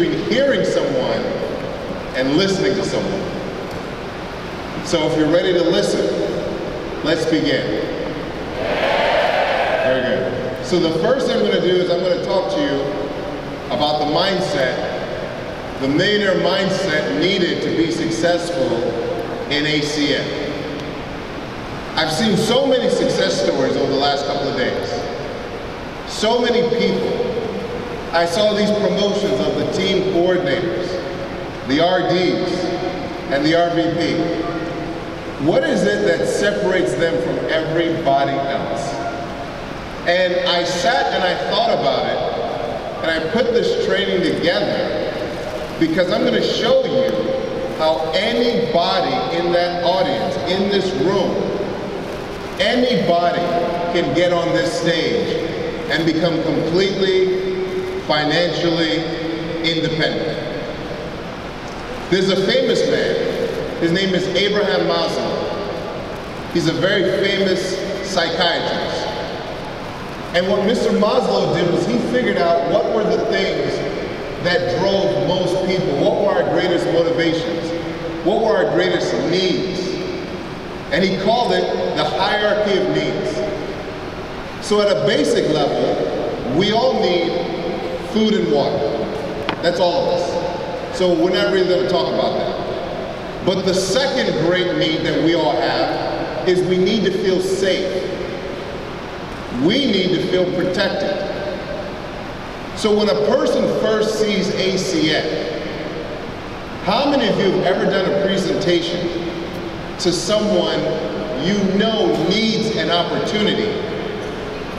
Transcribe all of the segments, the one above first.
between hearing someone and listening to someone. So if you're ready to listen, let's begin. Very good. So the first thing I'm going to do is I'm going to talk to you about the mindset, the millionaire mindset needed to be successful in ACN. I've seen so many success stories over the last couple of days. So many people. I saw these promotions of the team coordinators, the RDs, and the RVP. What is it that separates them from everybody else? And I sat and I thought about it, and I put this training together because I'm going to show you how anybody in that audience, in this room, anybody can get on this stage and become completely financially independent. There's a famous man. His name is Abraham Maslow. He's a very famous psychiatrist. And what Mr. Maslow did was he figured out what were the things that drove most people. What were our greatest motivations? What were our greatest needs? And he called it the hierarchy of needs. So at a basic level, we all need food and water. That's all of us. So we're not really going to talk about that. But the second great need that we all have is we need to feel safe. We need to feel protected. So when a person first sees ACN, how many of you have ever done a presentation to someone you know needs an opportunity,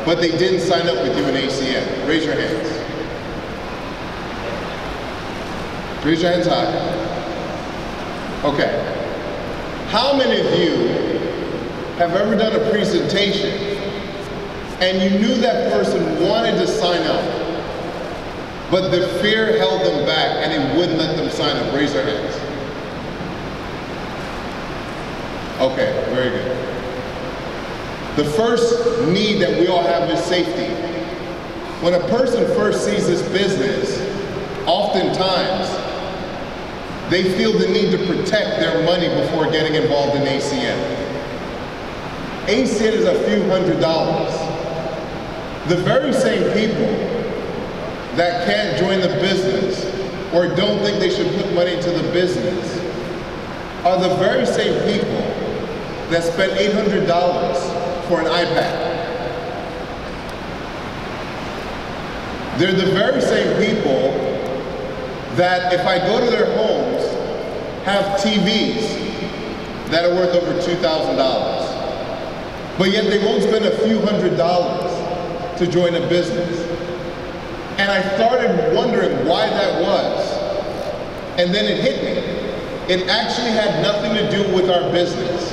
but they didn't sign up with you in ACN? Raise your hands. Raise your hands high. Okay. How many of you have ever done a presentation and you knew that person wanted to sign up, but the fear held them back and it wouldn't let them sign up? Raise your hands. Okay, very good. The first need that we all have is safety. When a person first sees this business, oftentimes they feel the need to protect their money before getting involved in ACN. ACN is a few $100s. The very same people that can't join the business or don't think they should put money into the business are the very same people that spent $800 for an iPad. They're the very same people that if I go to their homes, have TVs that are worth over $2,000. But yet they won't spend a few $100s to join a business. And I started wondering why that was. And then it hit me. It actually had nothing to do with our business.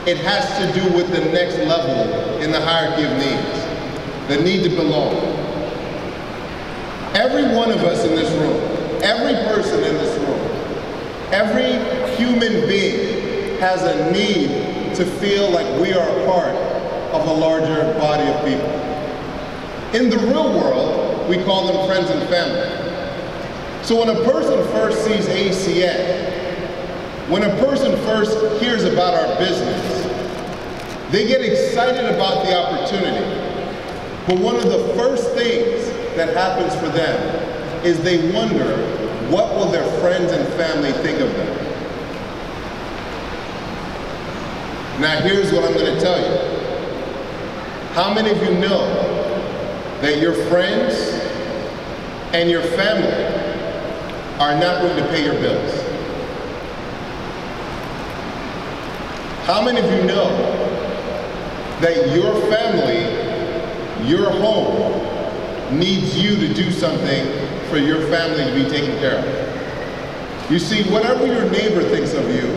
It has to do with the next level in the hierarchy of needs, the need to belong. Every one of us in this room, every person in this room, every human being has a need to feel like we are a part of a larger body of people. In the real world, we call them friends and family. So when a person first sees ACN, when a person first hears about our business, they get excited about the opportunity. But one of the first things that happens for them is they wonder, what will their friends and family think of them? Now here's what I'm going to tell you. How many of you know that your friends and your family are not going to pay your bills? How many of you know that your family, your home, needs you to do something for your family to be taken care of? You see, whatever your neighbor thinks of you,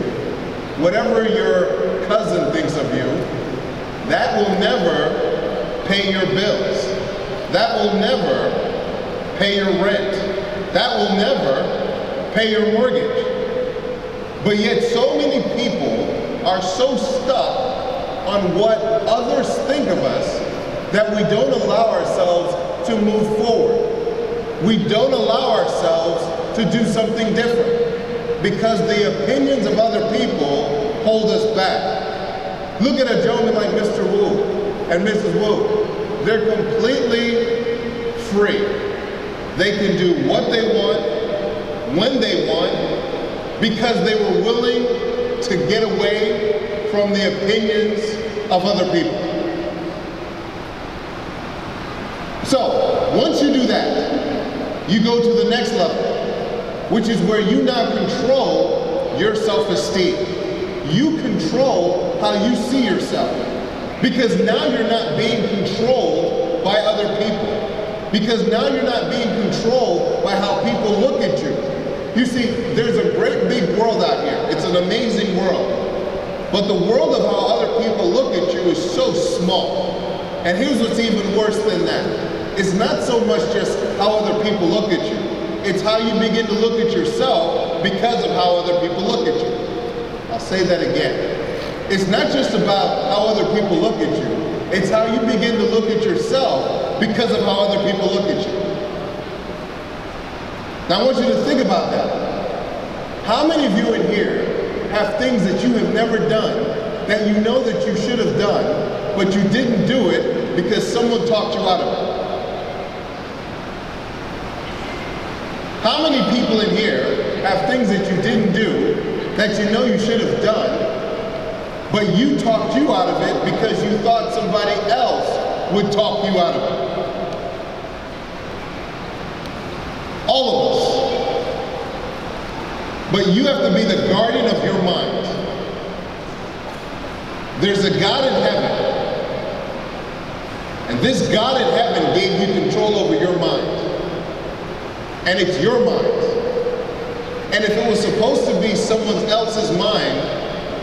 whatever your cousin thinks of you, that will never pay your bills. That will never pay your rent. That will never pay your mortgage. But yet so many people are so stuck on what others think of us that we don't allow ourselves to move forward. We don't allow ourselves to do something different because the opinions of other people hold us back. Look at a gentleman like Mr. Wu and Mrs. Wu. They're completely free. They can do what they want, when they want, because they were willing to get away from the opinions of other people. So, once you do that, you go to the next level, which is where you now control your self-esteem. You control how you see yourself. Because now you're not being controlled by other people. Because now you're not being controlled by how people look at you. You see, there's a great big world out here. It's an amazing world. But the world of how other people look at you is so small. And here's what's even worse than that. It's not so much just how other people look at you. It's how you begin to look at yourself because of how other people look at you. I'll say that again. It's not just about how other people look at you. It's how you begin to look at yourself because of how other people look at you. Now I want you to think about that. How many of you in here have things that you have never done that you know that you should have done, but you didn't do it because someone talked you out of it? How many people in here have things that you didn't do that you know you should have done, but you talked you out of it because you thought somebody else would talk you out of it? All of us. But you have to be the guardian of your mind. There's a God in heaven. And this God in heaven gave you control over your mind. And it's your mind. And if it was supposed to be someone else's mind,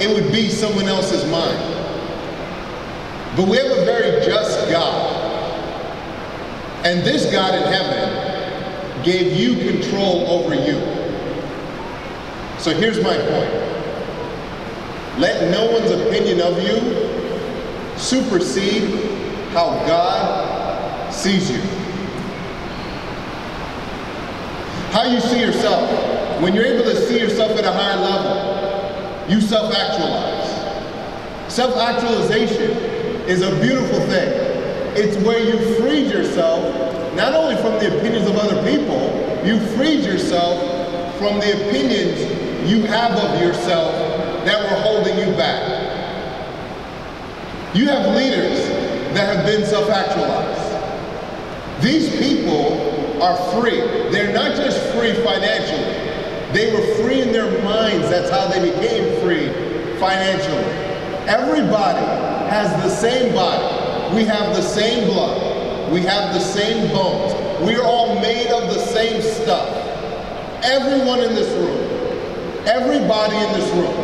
it would be someone else's mind. But we have a very just God. And this God in heaven gave you control over you. So here's my point. Let no one's opinion of you supersede how God sees you. How you see yourself. When you're able to see yourself at a higher level, you self-actualize. Self-actualization is a beautiful thing. It's where you freed yourself, not only from the opinions of other people, you freed yourself from the opinions you have of yourself that were holding you back. You have leaders that have been self-actualized. These people are free. They're not just free financially. They were free in their minds. That's how they became free financially. Everybody has the same body. We have the same blood. We have the same bones. We're all made of the same stuff. Everyone in this room, everybody in this room,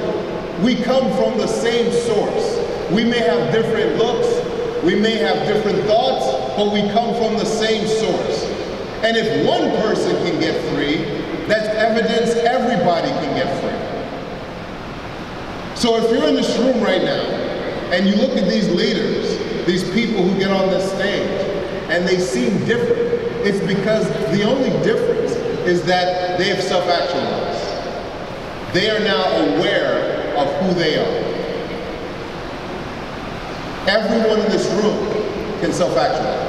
we come from the same source. We may have different looks, we may have different thoughts, but we come from the same source. And if one person can get free, that's evidence everybody can get free. So if you're in this room right now, and you look at these leaders, these people who get on this stage, and they seem different, it's because the only difference is that they have self-actualized. They are now aware of who they are. Everyone in this room can self-actualize.